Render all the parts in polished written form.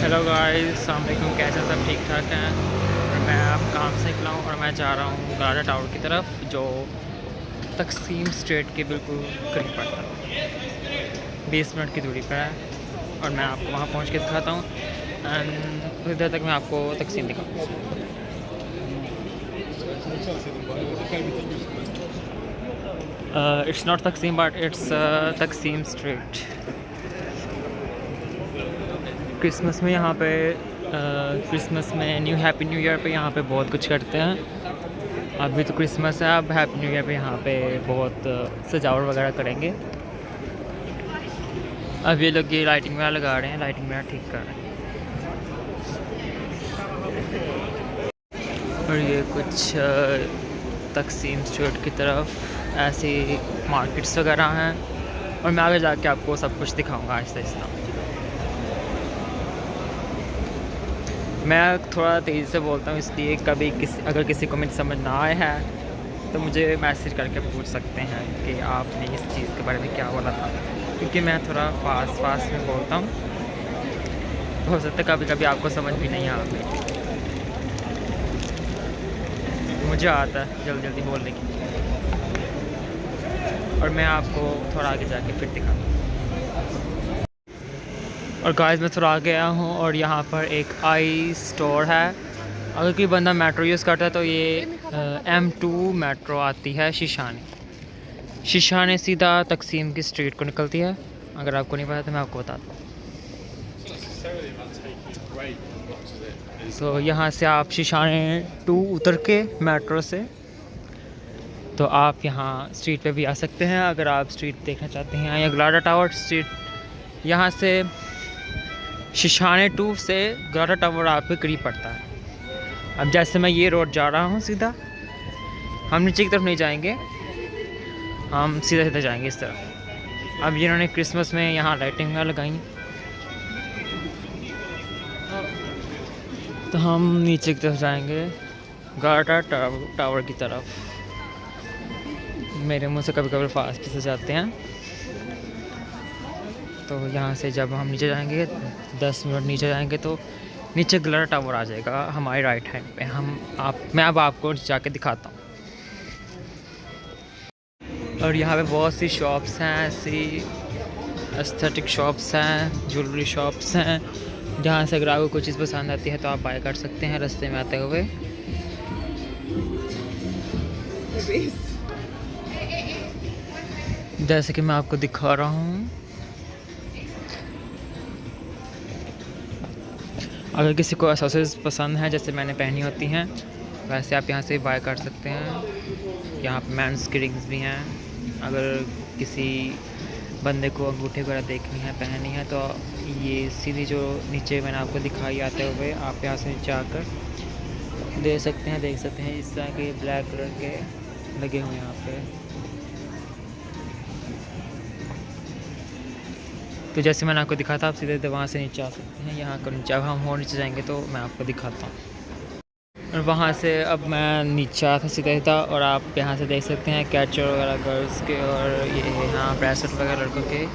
Hello guys, अस्सलाम वालेकुम। कैसे हैं सब? ठीक ठाक हैं। और मैं अब काम से निकला हूँ और मैं जा रहा हूँ गार्डन टावर की तरफ, जो तकसीम स्ट्रीट के बिल्कुल करीब पड़ता है। 20 मिनट की दूरी पर है और मैं आपको वहाँ पहुँच के दिखाता हूँ। एंड उधर तक मैं आपको तकसीम दिखाऊँ। इट्स नॉट तकसीम बट इट्स तकसीम स्ट्रीट। क्रिसमस में यहाँ पे क्रिसमस में हैप्पी न्यू ईयर पे यहाँ पे बहुत कुछ करते हैं। अभी तो क्रिसमस है, अब हैप्पी न्यू ईयर पे यहाँ पे बहुत सजावट वगैरह करेंगे। अब ये लोग ये लाइटिंग वगैरह लगा रहे हैं, लाइटिंग वगैरह ठीक कर रहे हैं। और ये कुछ तकसीम स्ट्रीट की तरफ ऐसी मार्केट्स वगैरह हैं और मैं आगे जाके आपको सब कुछ दिखाऊंगा आहिस्ता आहिस्ता। मैं थोड़ा तेज़ी से बोलता हूँ, इसलिए कभी अगर किसी को मेरी समझ ना आए है तो मुझे मैसेज करके पूछ सकते हैं कि आपने इस चीज़ के बारे में क्या बोला था, क्योंकि मैं थोड़ा फास्ट में बोलता हूँ। हो सकता है कभी कभी आपको समझ भी नहीं आती। मुझे आता है जल्दी जल्दी बोलने की, और मैं आपको थोड़ा आगे जाके फिर दिखाता हूँ। और गाइस, मैं थोड़ा आ गया हूँ और यहाँ पर एक आई स्टोर है। अगर कोई बंदा मेट्रो यूज़ करता है तो ये M2 मेट्रो आती है शीशाने सीधा तकसीम की स्ट्रीट को निकलती है। अगर आपको नहीं पता तो मैं आपको बताता हूँ। तो यहाँ से आप शीशाने 2 उतर के मेट्रो से तो आप यहाँ स्ट्रीट पे भी आ सकते हैं, अगर आप स्ट्रीट देखना चाहते हैं। या ग्लाडा टावर स्ट्रीट, यहाँ से शीशाने 2 से ग्लाडा टावर आपके करीब पड़ता है। अब जैसे मैं ये रोड जा रहा हूँ सीधा, हम नीचे की तरफ नहीं जाएंगे, हम सीधा सीधा जाएंगे इस तरफ। अब जिन्होंने क्रिसमस में यहाँ लाइटिंग लगाई तो हम नीचे की तरफ जाएंगे गार्डा टावर की तरफ। मेरे मुंह से कभी कभी फास्ट से जाते हैं। तो यहाँ से जब हम नीचे जाएंगे 10 मिनट नीचे जाएंगे तो नीचे ग्लाडा टावर आ जाएगा हमारे राइट हैंड पे। मैं अब आपको जाके दिखाता हूँ। और यहाँ पे बहुत सी शॉप्स हैं, ऐसी एस्थेटिक शॉप्स हैं, ज्वेलरी शॉप्स हैं, जहाँ से अगर आपको कोई चीज़ पसंद आती है तो आप बाय कर सकते हैं रास्ते में आते हुए। जैसे कि मैं आपको दिखा रहा हूँ, अगर किसी को एक्सेसरीज पसंद है जैसे मैंने पहनी होती हैं, वैसे आप यहाँ से बाय कर सकते हैं। यहाँ पे मेंस की रिंग्स भी हैं। अगर किसी बंदे को अंगूठे वगैरह देखनी है, पहननी है, तो ये सीधी जो नीचे मैंने आपको दिखाई आते हुए आप यहाँ से नीचे आकर देख सकते हैं। इस तरह के ब्लैक कलर के लगे हुए हैं यहाँ पे। तो जैसे मैंने आपको दिखा था, आप सीधे वहाँ से नीचे आ सकते हैं। यहाँ को नीचे, अब हम और नीचे जाएंगे तो मैं आपको दिखाता हूँ। और वहाँ से अब मैं नीचे आया था सीधा और आप यहाँ से देख सकते हैं कैचर वगैरह गर्ल्स के, और ये यहाँ ब्रेसलेट वगैरह लड़कों के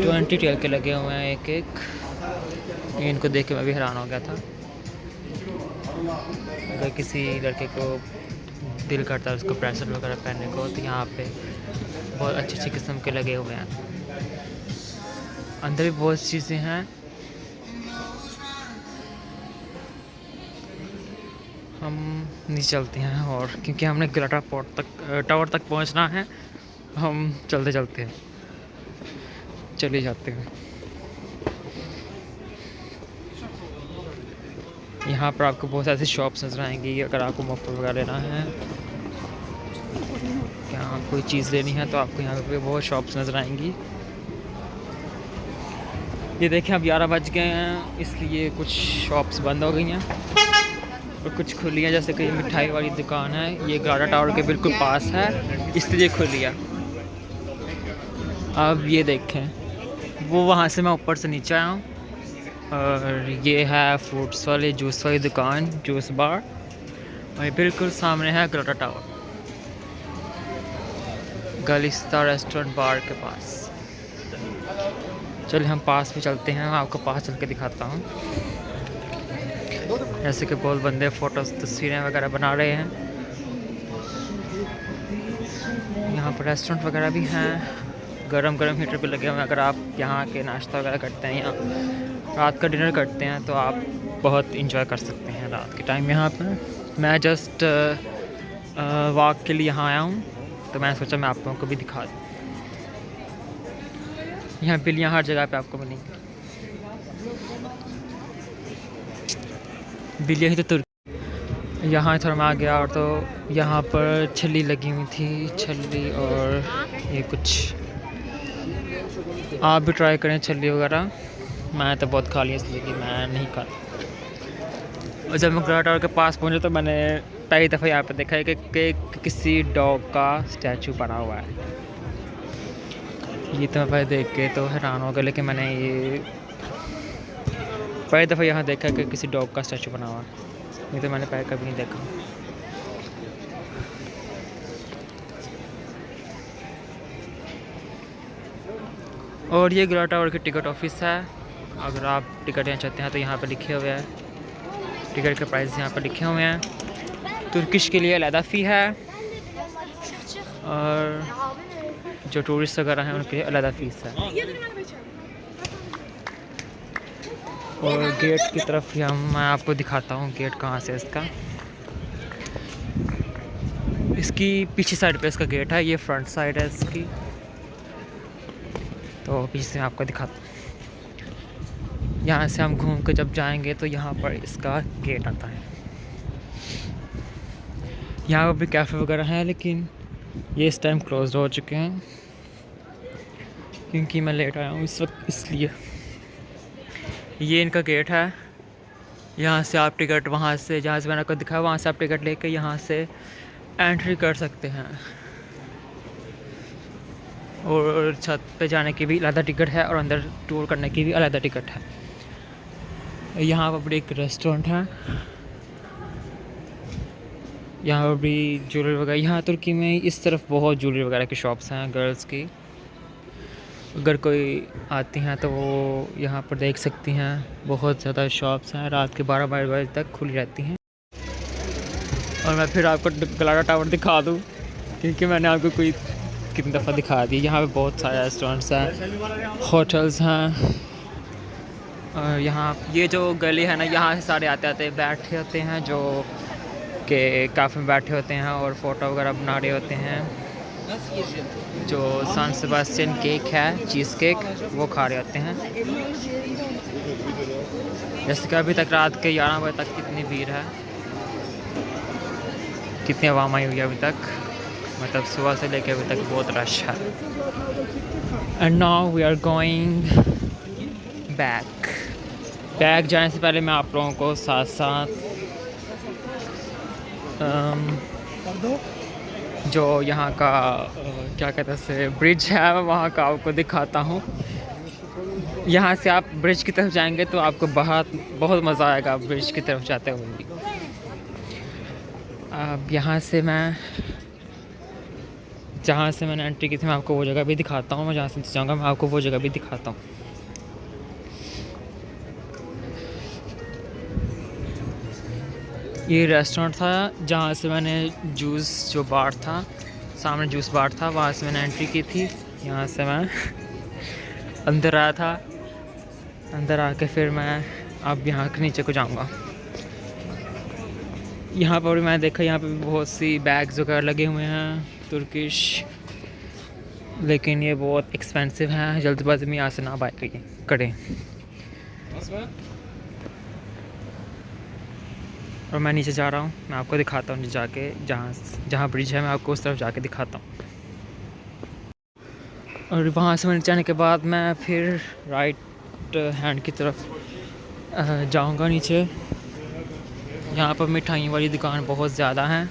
20 टेल के लगे हुए हैं एक एक। इनको देख के मैं भी हैरान हो गया था। अगर किसी लड़के को दिल करता है उसको ब्रेसलेट वगैरह पहनने को, तो यहाँ पे बहुत अच्छी किस्म के लगे हुए हैं। अंदर भी बहुत चीज़ें हैं। हम नीचे चलते हैं, और क्योंकि हमने ग्लाडा टावर तक पहुंचना है, हम चलते हैं, चले जाते हैं। यहाँ पर आपको बहुत ऐसी शॉप्स नजर आएंगी। अगर आपको मुफ्त वगैरह लेना है, क्या कोई चीज़ लेनी है, तो आपको यहाँ पे बहुत शॉप्स नज़र आएंगी। ये देखें, अब 11 बज गए हैं, इसलिए कुछ शॉप्स बंद हो गई हैं और कुछ खुली है। जैसे कि मिठाई वाली दुकान है, ये ग्लाडा टावर के बिल्कुल पास है, इसलिए खुली है। अब ये देखें, वो वहाँ से मैं ऊपर से नीचे आया हूँ, और ये है फ्रूट्स वाली जूस वाली दुकान, जूस बार, और बिल्कुल सामने है ग्लाडा टावर, गलिस्ता रेस्टोरेंट बार के पास। चलिए हम पास भी चलते हैं, मैं आपको पास चल के दिखाता हूँ। जैसे कि बहुत बंदे फ़ोटोज़ तस्वीरें वगैरह बना रहे हैं। यहाँ पर रेस्टोरेंट वगैरह भी हैं, गरम गरम हीटर भी लगे हुए हैं। अगर आप यहाँ के नाश्ता वगैरह करते हैं या रात का डिनर करते हैं तो आप बहुत इंजॉय कर सकते हैं रात के टाइम यहाँ पर। मैं जस्ट वॉक के लिए यहाँ आया हूँ, तो मैंने सोचा मैं आप लोगों को भी दिखा दूँ। यहाँ बिल्लियाँ हर जगह पे आपको मिलेंगी। बिल्लियाँ ही तो तुर्की। यहाँ थोड़ा मैं आ गया और तो यहाँ पर छल्ली लगी हुई थी, छल्ली और ये कुछ। आप भी ट्राई करें छल्ली वगैरह। मैं तो बहुत खा लिया इसलिए कि मैं नहीं खाता। और जब मैं गला टावर के पास पहुँचा तो मैंने पहली दफ़ा यहाँ पर देखा है कि किसी डॉग का स्टैचू बना हुआ है। ये तो मैं पहले देख के तो हैरान हो गया, लेकिन मैंने ये पहली दफ़ा यहाँ देखा कि किसी डॉग का स्टैचू बना हुआ है। ये तो मैंने पहले कभी नहीं देखा। और ये गला टावर की टिकट ऑफिस है। अगर आप टिकट लेना चाहते हैं तो यहाँ पर लिखे हुए हैं, टिकट के प्राइस यहाँ पर लिखे हुए हैं। तुर्किश के लिए अलग फ़ी है और जो टूरिस्ट वगैरह हैं उनके लिए अलग फ़ीस है। और गेट की तरफ मैं आपको दिखाता हूँ गेट कहाँ से इसका। इसकी पीछे साइड पे इसका गेट है, ये फ्रंट साइड है इसकी। तो पीछे से मैं आपको दिखाता हूँ। यहाँ से हम घूम के जब जाएंगे तो यहाँ पर इसका गेट आता है। यहाँ पर भी कैफ़े वगैरह हैं, लेकिन ये इस टाइम क्लोज हो चुके हैं क्योंकि मैं लेट आया हूँ इस वक्त, इसलिए। ये इनका गेट है। यहाँ से आप टिकट, वहाँ से जहाँ से मैंने आपको दिखाया वहाँ से आप टिकट लेके यहाँ से एंट्री कर सकते हैं। और छत पे जाने की भी अलग टिकट है और अंदर टूर करने की भी अलग टिकट है। यहाँ पर भी एक रेस्टोरेंट है, यहाँ पर भी ज्वेलरी वगैरह। यहाँ तुर्की में इस तरफ बहुत ज्वेलरी वगैरह की शॉप्स हैं गर्ल्स की। अगर कोई आती हैं तो वो यहाँ पर देख सकती हैं। बहुत ज़्यादा शॉप्स हैं, रात के 12 बजे तक खुली रहती हैं। और मैं फिर आपको गलाडा टावर दिखा दूँ क्योंकि मैंने आपको कोई कितनी दफ़ा दिखा दी। यहाँ पे बहुत सारे रेस्टोरेंट्स हैं, होटल्स हैं। और यहाँ ये जो गली है ना, यहाँ से सारे आते बैठे होते हैं, जो कि काफ़ी में बैठे होते हैं और फ़ोटो वगैरह बना रहे होते हैं। जो सान सेबास्टियन केक है, चीज़ केक, वो खा रहे होते हैं। जैसे कि अभी तक रात के 11 बजे तक कितनी भीड़ है, कितनी आवाम आई हुई है अभी तक। मतलब सुबह से लेकर अभी तक बहुत रश है। And now we are going back जाने से पहले मैं आप लोगों को साथ साथ जो यहाँ का क्या कहते हैं ब्रिज है वहाँ का आपको दिखाता हूँ। यहाँ से आप ब्रिज की तरफ जाएंगे तो आपको बहुत मज़ा आएगा ब्रिज की तरफ जाते हुए। अब यहाँ से मैं जहाँ से मैंने एंट्री की थी मैं आपको वो जगह भी दिखाता हूँ। मैं जहाँ से जाऊँगा मैं आपको वो जगह भी दिखाता हूँ। ये रेस्टोरेंट था जहाँ से मैंने जूस, जो बार था सामने जूस बार था, वहाँ से मैंने एंट्री की थी। यहाँ से मैं अंदर आया था, अंदर आके फिर मैं अब यहाँ के नीचे को जाऊँगा। यहाँ पर भी मैंने देखा यहाँ पे बहुत सी बैग्स वगैरह लगे हुए हैं तुर्किश, लेकिन ये बहुत एक्सपेंसिव हैं। जल्दबाजी में यहाँ से ना बाय करें। और मैं नीचे जा रहा हूँ, मैं आपको दिखाता हूँ जाके, जहाँ ब्रिज है मैं आपको उस तरफ जाके दिखाता हूँ। और वहाँ से मैं नीचे आने के बाद मैं फिर राइट हैंड की तरफ जाऊँगा नीचे। यहाँ पर मिठाई वाली दुकान बहुत ज़्यादा हैं।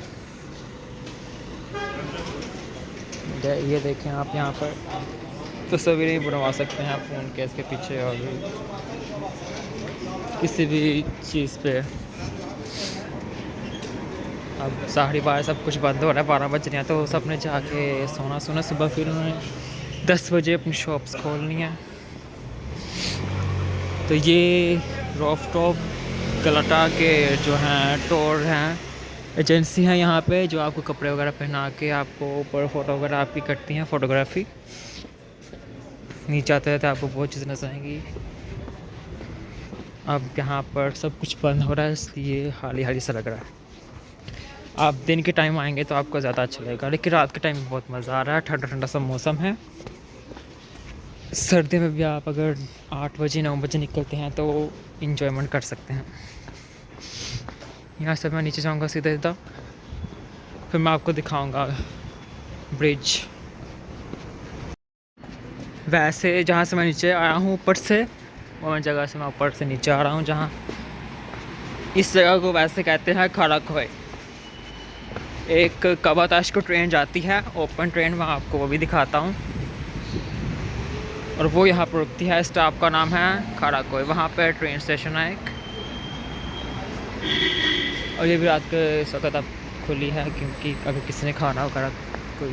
ये देखें आप, यहाँ पर तस्वीरें बनवा सकते हैं फ़ोन के इसके पीछे और किसी भी चीज़ पे। अब 12:30 सब कुछ बंद हो रहा है, 12 बज रहे हैं, तो सब ने जाके सोना सुबह फिर उन्होंने 10 बजे अपनी शॉप्स खोलनी है। तो ये रॉफ टॉप गलाटा के जो हैं टूर हैं एजेंसी हैं यहाँ पे, जो आपको कपड़े वगैरह पहना के आपको ऊपर फ़ोटो वगैरह आपकी करती हैं, फ़ोटोग्राफी। नीचे आते रहते आपको बहुत चीज़ें नजर आएंगी। अब यहाँ पर सब कुछ बंद हो रहा है, इसलिए हाली हाली सा लग रहा है। आप दिन के टाइम आएंगे तो आपको ज़्यादा अच्छा लगेगा, लेकिन रात के टाइम में बहुत मज़ा आ रहा है। ठंडा ठंडा सा मौसम है। सर्दी में भी आप अगर 8 बजे 9 बजे निकलते हैं तो इंजॉयमेंट कर सकते हैं। यहाँ से मैं नीचे जाऊँगा सीधा, फिर मैं आपको दिखाऊँगा ब्रिज। वैसे जहाँ से मैं नीचे आया हूँ ऊपर से, वो जगह से मैं ऊपर से नीचे आ रहा हूँ, जहाँ इस जगह को वैसे कहते हैं खड़ा खोए। एक कबाताश को ट्रेन जाती है, ओपन ट्रेन, मैं आपको वो भी दिखाता हूँ। और वो यहाँ पर रुकती है, स्टॉप का नाम है खड़ा कोई, वहाँ पर ट्रेन स्टेशन है एक। और ये भी रात के इस वक्त अब खुली है, क्योंकि अगर किसी ने खाना वगैरह कोई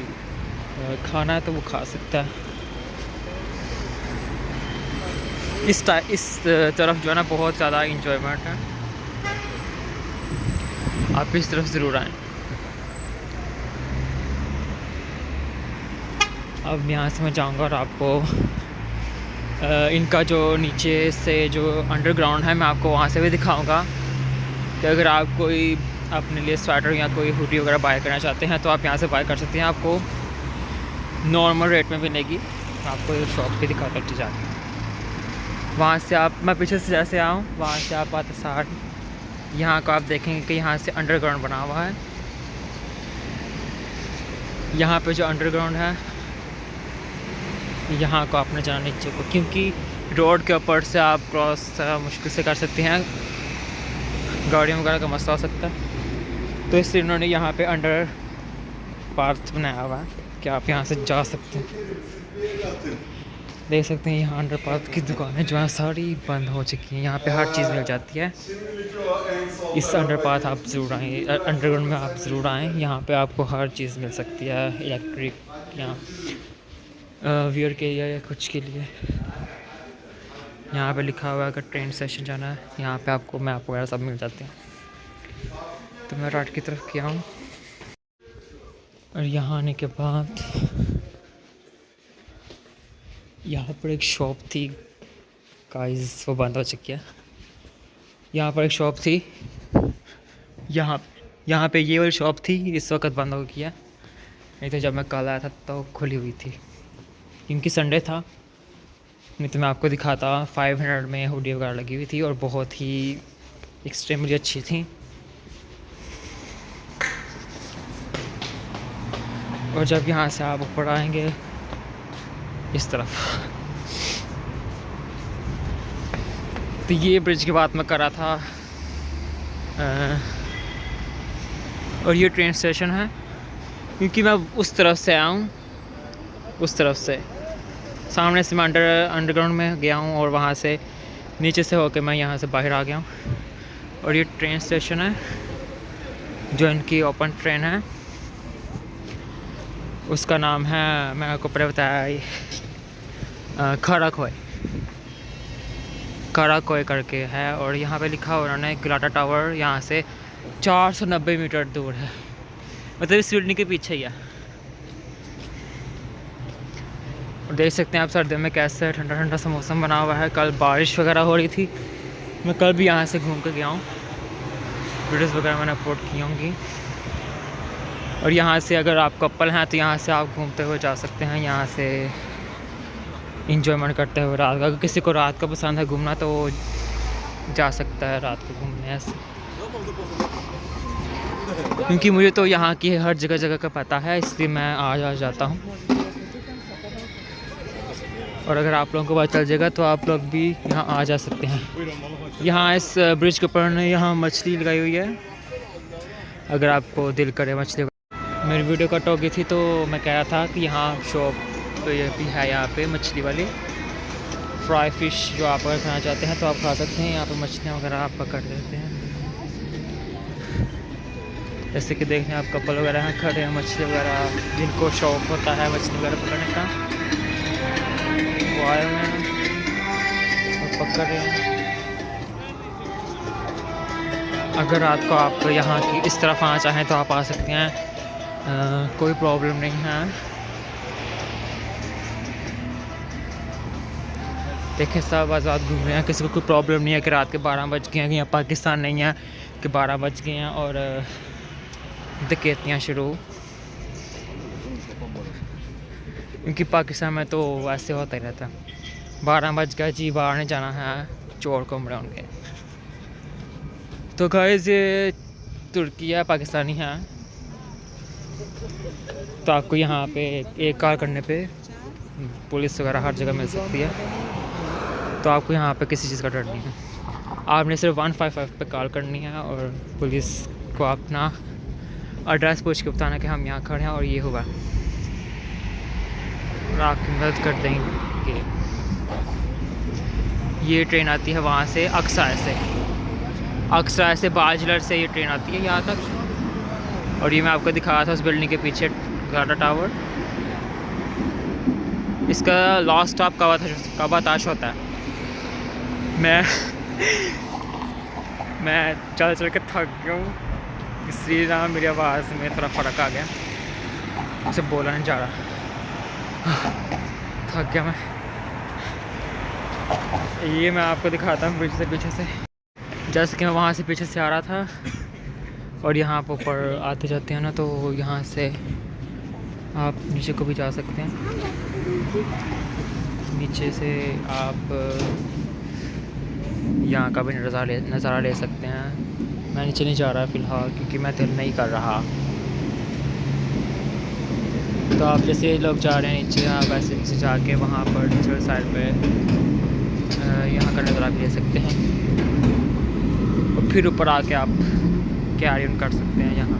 खाना है तो वो खा सकता है। इस तरफ जो है ना बहुत ज़्यादा इंजॉयमेंट है, आप इस तरफ ज़रूर आएँ। अब यहाँ से मैं जाऊँगा और आपको इनका जो नीचे से जो अंडरग्राउंड है मैं आपको वहाँ से भी दिखाऊंगा कि अगर आप कोई अपने लिए स्वेटर या कोई हुडी वगैरह बाय करना चाहते हैं तो आप यहाँ से बाय कर सकते हैं। आपको नॉर्मल रेट में मिलेगी। आपको शॉप पे दिखाता हूँ जाके। वहाँ से मैं पीछे से जैसे आऊँ, वहाँ से आप आते सार यहाँ को आप देखेंगे कि यहाँ से अंडरग्राउंड बना हुआ है। यहाँ पे जो अंडरग्राउंड है यहाँ को आपने जाना नीचे को, क्योंकि रोड के ऊपर से आप क्रॉस मुश्किल से कर सकते हैं, गाड़ियों वगैरह का मसला हो सकता है। तो इसलिए उन्होंने यहाँ पे अंडर पाथ बनाया हुआ है कि आप यहाँ से जा सकते हैं। देख सकते हैं यहाँ अंडर पाथ की दुकानें जो है सारी बंद हो चुकी हैं। यहाँ पे हर चीज़ मिल जाती है। इस अंडर पाथ आप ज़रूर आएँ, अंडरग्राउंड में आप ज़रूर आएँ। यहाँ पे आपको हर चीज़ मिल सकती है, इलेक्ट्रिक या वियर के लिए या कुछ के लिए। यहाँ पे लिखा हुआ है अगर ट्रेन स्टेशन जाना है, यहाँ पे आपको मैप वगैरह सब मिल जाते हैं। तो मैं राइट की तरफ गया हूँ और यहाँ आने के बाद यहाँ पर एक शॉप थी गाइस, वो बंद हो चुकी है। यहाँ पर एक शॉप थी, यहाँ पे ये वाली शॉप थी, इस वक्त बंद हो गई है। नहीं तो जब मैं कल आया था तो खुली हुई थी, क्योंकि संडे था। नहीं तो मैं आपको दिखाता। 500 में हुडी वगैरह लगी हुई थी और बहुत ही एक्सट्रीमली अच्छी थी। और जब यहाँ से आप ऊपर आएंगे इस तरफ, तो ये ब्रिज की बात मैं कर रहा था। और ये ट्रेन स्टेशन है, क्योंकि मैं उस तरफ से आया हूँ, उस तरफ से सामने से मैं अंडरग्राउंड में गया हूँ और वहाँ से नीचे से होकर मैं यहाँ से बाहर आ गया हूँ। और ये ट्रेन स्टेशन है जो इनकी ओपन ट्रेन है, उसका नाम है, मैं आपको पहले बताया, खड़ा खोए करके है। और यहाँ पे लिखा हुआ उन्होंने गलाटा टावर यहाँ से 490 मीटर दूर है, मतलब इस बिल्डिंग के पीछे ही है। और देख सकते हैं आप सर्दियों में कैसे ठंडा ठंडा सा मौसम बना हुआ है। कल बारिश वगैरह हो रही थी, मैं कल भी यहाँ से घूम कर गया हूँ, वीडियोज़ वगैरह मैंने अपलोड की होंगी। और यहाँ से अगर आप कपल हैं तो यहाँ से आप घूमते हुए जा सकते हैं, यहाँ से इंजॉयमेंट करते हुए रात का। अगर किसी को रात का पसंद है घूमना तो वो जा सकता है रात को घूमने ऐसे, क्योंकि मुझे तो यहाँ की हर जगह का पता है, इसलिए मैं आ जाता हूँ। और अगर आप लोगों को पता चल जाएगा तो आप लोग भी यहाँ आ जा सकते हैं। यहाँ इस ब्रिज के ऊपर ने यहाँ मछली लगाई हुई है, अगर आपको दिल करे मछली। मेरी वीडियो कट हो गई थी तो मैं कह रहा था कि यहाँ शॉप तो ये भी है, यहाँ पे मछली वाली फ्राई फ़िश जो आप अगर खाना चाहते हैं तो आप खा सकते हैं। यहाँ पे मछलियाँ वगैरह आप पकड़ लेते हैं, जैसे कि देखने आप कपल वगैरह हैं खड़े हैं, मछली वगैरह जिनको शौक़ होता है मछली वगैरह पकड़ने का वो आए हुए हैं। और पकड़ रहे हैं। अगर रात को आप यहाँ की इस तरफ आना चाहें तो आप आ सकते हैं, कोई प्रॉब्लम नहीं है। देखें सब आज़ाद घूम रहे हैं, किसी को कोई प्रॉब्लम नहीं है कि रात के 12 बज गए हैं, कि यहाँ पाकिस्तान नहीं है कि 12 बज गए हैं और डकैतियाँ शुरू। क्योंकि पाकिस्तान में तो वैसे होता ही रहता है, 12 बज गया जी, बाहर नहीं जाना है, चोर घूम रहे होंगे। तो गाइस ये तुर्की है, पाकिस्तानी है। तो आपको यहाँ पे एक कॉल करने पे पुलिस वगैरह हर जगह मिल सकती है, तो आपको यहाँ पे किसी चीज़ का डर नहीं है। आपने सिर्फ 155 पे कॉल करनी है और पुलिस को अपना एड्रेस पूछ के बताना कि हम यहाँ खड़े हैं और ये हुआ, और आपकी मदद कर देंगे। ये ट्रेन आती है वहाँ से अक्सर से बाजलर से ये ट्रेन आती है यहाँ तक। और ये मैं आपको दिखाया था उस बिल्डिंग के पीछे ग्लाडा टावर। इसका लास्ट स्टॉप कबाताश होता है। मैं चल के थक गया हूँ, इसलिए ना मेरी आवाज़ में थोड़ा फ़र्क आ गया, उसे बोला नहीं जा रहा, थक गया मैं। ये मैं आपको दिखाता हूँ ब्रिज से पीछे से, जैसे कि मैं वहाँ से पीछे से आ रहा था और यहाँ पर ऊपर आते जाते हैं ना, तो यहाँ से आप नीचे को भी जा सकते हैं। नीचे से आप यहाँ का भी नज़ारा ले सकते हैं। मैं नीचे नहीं जा रहा फ़िलहाल क्योंकि मैं दिल नहीं कर रहा। तो आप जैसे लोग जा रहे हैं नीचे, आप ऐसे नीचे जाके वहाँ पर नीचे साइड पे यहाँ का नज़ारा भी ले सकते हैं और फिर ऊपर आके आप कैरी ऑन कर सकते हैं। यहाँ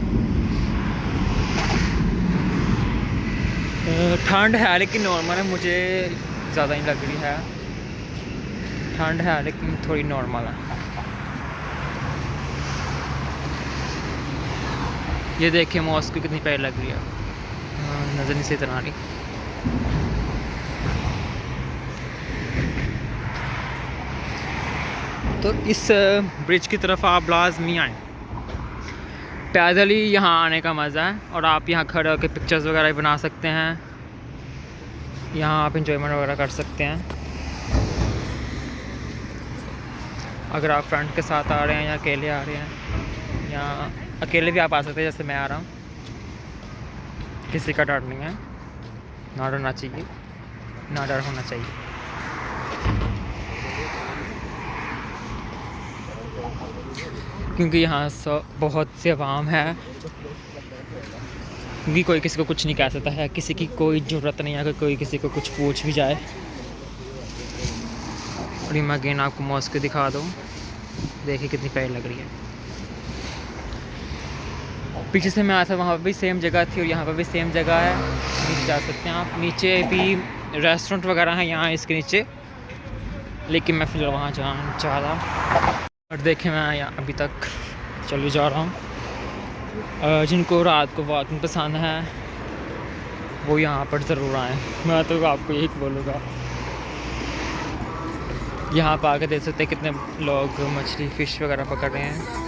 ठंड है लेकिन नॉर्मल है, मुझे ज़्यादा नहीं लग रही है। ठंड है लेकिन थोड़ी नॉर्मल है। ये देखिए मॉस्को कितनी प्यारी लग रही है, नज़र नहीं से इतना रही। तो इस ब्रिज की तरफ आप लाज़मी आएँ। पैदल ही यहाँ आने का मज़ा है और आप यहाँ खड़े होकर पिक्चर्स वगैरह बना सकते हैं। यहाँ आप इंजॉयमेंट वगैरह कर सकते हैं। अगर आप फ्रेंड के साथ आ रहे हैं या अकेले आ रहे हैं, या अकेले भी आप आ सकते हैं जैसे मैं आ रहा हूँ। किसी का डर नहीं है, ना डरना चाहिए, ना डर होना चाहिए। क्योंकि यहाँ बहुत से आवाम है, क्योंकि कोई किसी को कुछ नहीं कह सकता है, किसी की कोई ज़रूरत नहीं है कि कोई किसी को कुछ पूछ भी जाए। और मैं अगेन आपको मॉस्को दिखा दूँ, देखिए कितनी प्यारी लग रही है। पीछे से मैं आया था वहाँ पर भी सेम जगह थी और यहाँ पर भी सेम जगह है, नीचे जा सकते हैं आप। नीचे भी रेस्टोरेंट वगैरह हैं यहाँ इसके नीचे, लेकिन मैं फिलहाल वहाँ जाना चाह रहा। और देखें मैं यहाँ अभी तक चले जा रहा हूँ। जिनको रात को वॉकिंग पसंद है वो यहाँ पर ज़रूर आएँ, मैं तो आपको यही बोलूँगा। यहाँ पर आकर देख सकते हैं कितने लोग मछली फ़िश वगैरह पकड़ रहे हैं।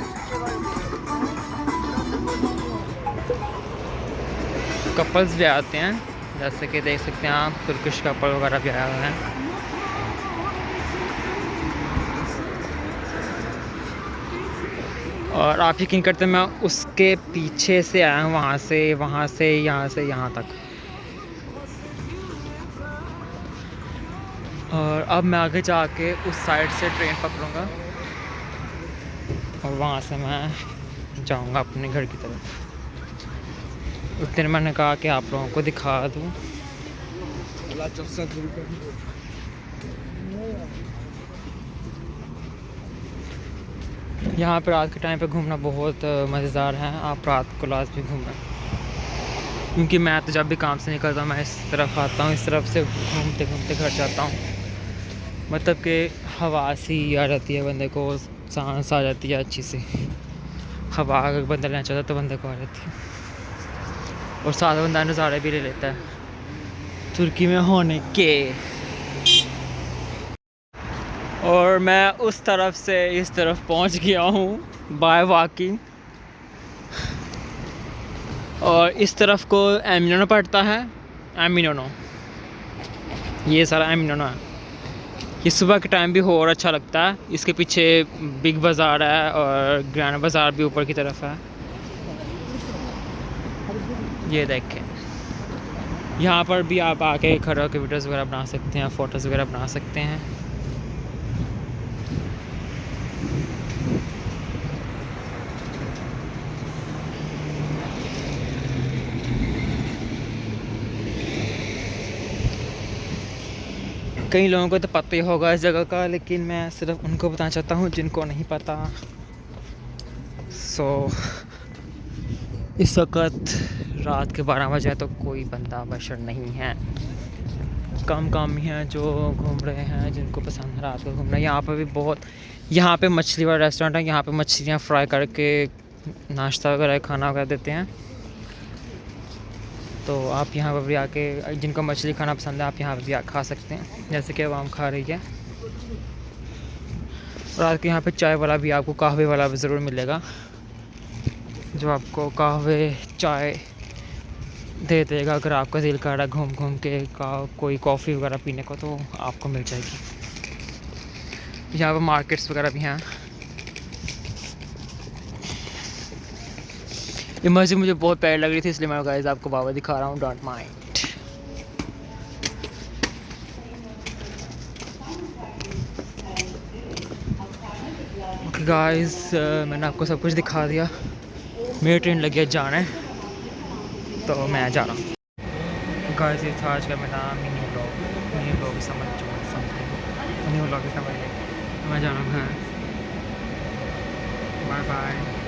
कपल्स भी आते हैं, जैसे कि देख सकते हैं आप, तुर्किश कपल वगैरह भी आए हुए हैं। और आप यकीन करते हैं मैं उसके पीछे से आया हूँ, वहाँ से यहाँ तक। और अब मैं आगे जाके उस साइड से ट्रेन पकड़ूँगा और वहाँ से मैं जाऊँगा अपने घर की तरफ। उस दिन मैंने कहा कि आप लोगों को दिखा दूँ। यहाँ पर रात के टाइम पे घूमना बहुत मज़ेदार है। आप रात को लाजमी घूमना, क्योंकि मैं तो जब भी काम से निकलता हूँ मैं इस तरफ आता हूँ, इस तरफ से घूमते घूमते घर जाता हूँ। मतलब कि हवा सी आ जाती है, बंदे को सांस आ जाती है अच्छी सी हवा। अगर बंदा लेना चाहता है तो बंदे को आ जाती है, और साथ बंदा नज़ारे भी ले लेता है तुर्की में होने के। और मैं उस तरफ से इस तरफ पहुंच गया हूँ बाय वॉकिंग। और इस तरफ को एमिनोनो पड़ता है, एमिनोनो, ये सारा एमिनोनो है। ये सुबह के टाइम भी हो और अच्छा लगता है। इसके पीछे बिग बाज़ार है और ग्रैंड बाज़ार भी ऊपर की तरफ है। ये देखें, यहाँ पर भी आप आके खड़े होकर वीडियोज़ वगैरह बना सकते हैं, फ़ोटोज़ वगैरह बना सकते हैं। कई लोगों को तो पता ही होगा इस जगह का, लेकिन मैं सिर्फ उनको बताना चाहता हूँ जिनको नहीं पता। इस वक्त रात के 12 बजे है तो कोई बंदा बशर नहीं है, कम ही हैं जो घूम रहे हैं, जिनको पसंद है रात को घूमना। यहाँ पर भी बहुत, यहाँ पे मछली वाला रेस्टोरेंट है, यहाँ पे मछलियाँ फ्राई करके नाश्ता वगैरह खाना वगैरह देते हैं। तो आप यहाँ पर भी आके, जिनको मछली खाना पसंद है, आप यहाँ पर भी खा सकते हैं, जैसे कि आवाम खा रही है। रात के यहाँ पे चाय वाला भी, आपको कहवे वाला भी ज़रूर मिलेगा, जो आपको कहवे चाय दे देगा। अगर आपका दिल कर रहा है घूम घूम के कोई कॉफ़ी वगैरह पीने को, तो आपको मिल जाएगी। यहाँ पर मार्केट्स वगैरह भी हैं। ये मस्जिद मुझे बहुत प्यारी लग रही थी, इसलिए मैं गाइस आपको बाबा दिखा रहा हूँ, डोंट माइंड। ओके गाइस, मैंने आपको सब कुछ दिखा दिया। मेरी ट्रेन लगी है जाना है, तो मैं जा रहा हूँ। गाइस, ये था आज का मेरा मिनी ब्लॉग समझ मिनी ब्लॉग समझ मैं जा रहा हूँ घर। Bye bye.